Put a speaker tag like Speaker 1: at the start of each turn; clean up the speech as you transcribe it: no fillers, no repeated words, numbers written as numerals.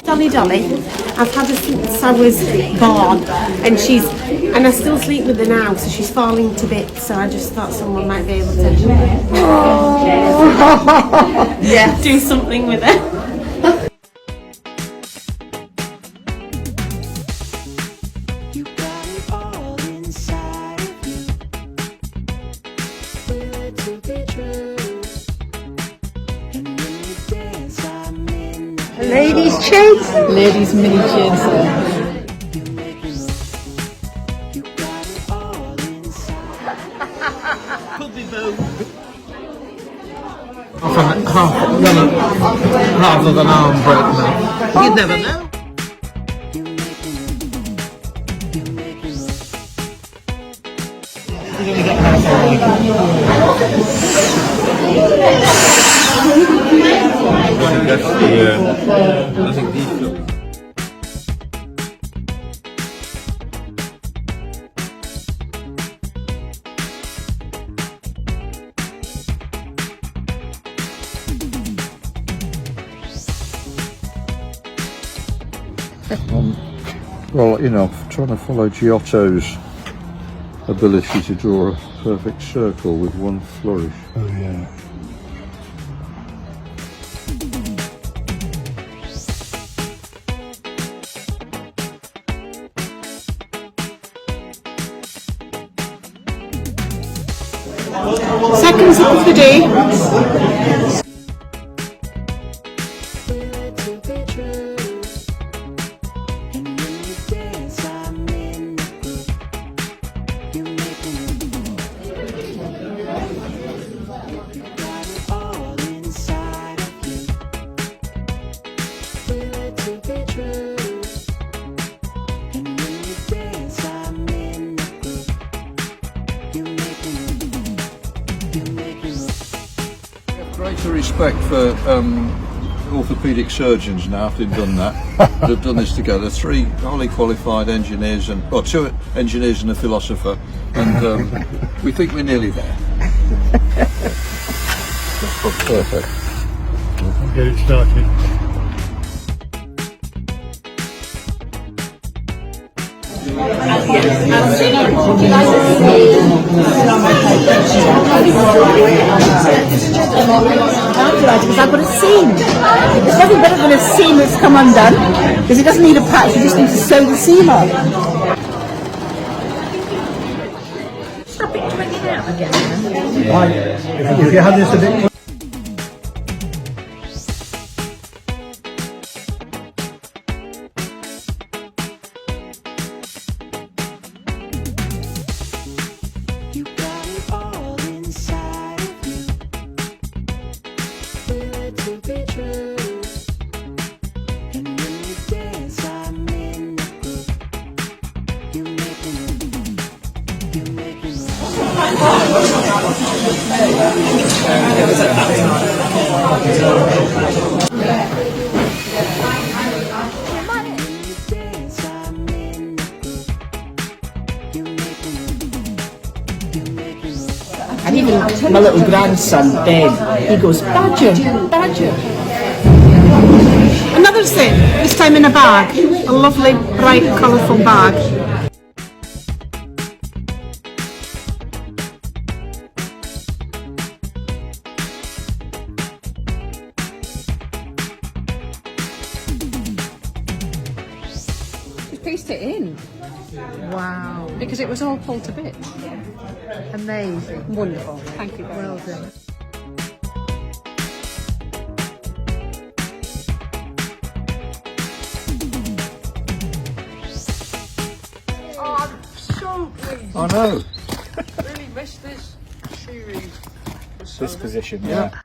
Speaker 1: Dolly, I've had her since I was born, and I still sleep with her now, so she's falling to bits. So I just thought someone might be able to, do something with her.
Speaker 2: Ladies chainsaw. Ladies mini chainsaw.
Speaker 3: Half of an arm broke now. You'd never know. You've only got half a leg. That's the, I think these look.
Speaker 4: Well, you know, trying to follow Giotto's ability to draw a perfect circle with one flourish.
Speaker 5: Oh yeah.
Speaker 1: Second sip of the day.
Speaker 4: Greater respect for orthopaedic surgeons now after they've done that. They've done this together. 3 highly qualified engineers and 2 engineers and a philosopher, and we think we're nearly there. That's perfect.
Speaker 5: I'll get it started.
Speaker 2: Because I've got a seam. There's nothing better than a seam that's come undone, because it doesn't need a patch, you just need to sew the seam up. Stop it bringing it out again.
Speaker 5: Right. If you had this a bit.
Speaker 2: And even my little grandson, Ben, he goes, Badger, Badger.
Speaker 1: Another sip, this time in a bag. A lovely, bright, colourful bag.
Speaker 6: Pieced it in.
Speaker 1: Wow.
Speaker 6: Because it was all pulled to bits.
Speaker 1: Amazing.
Speaker 6: Wonderful. Thank you very much.
Speaker 1: Well done.
Speaker 3: Oh, I'm so pleased.
Speaker 4: I know.
Speaker 3: Really missed this series.
Speaker 5: This position, yeah.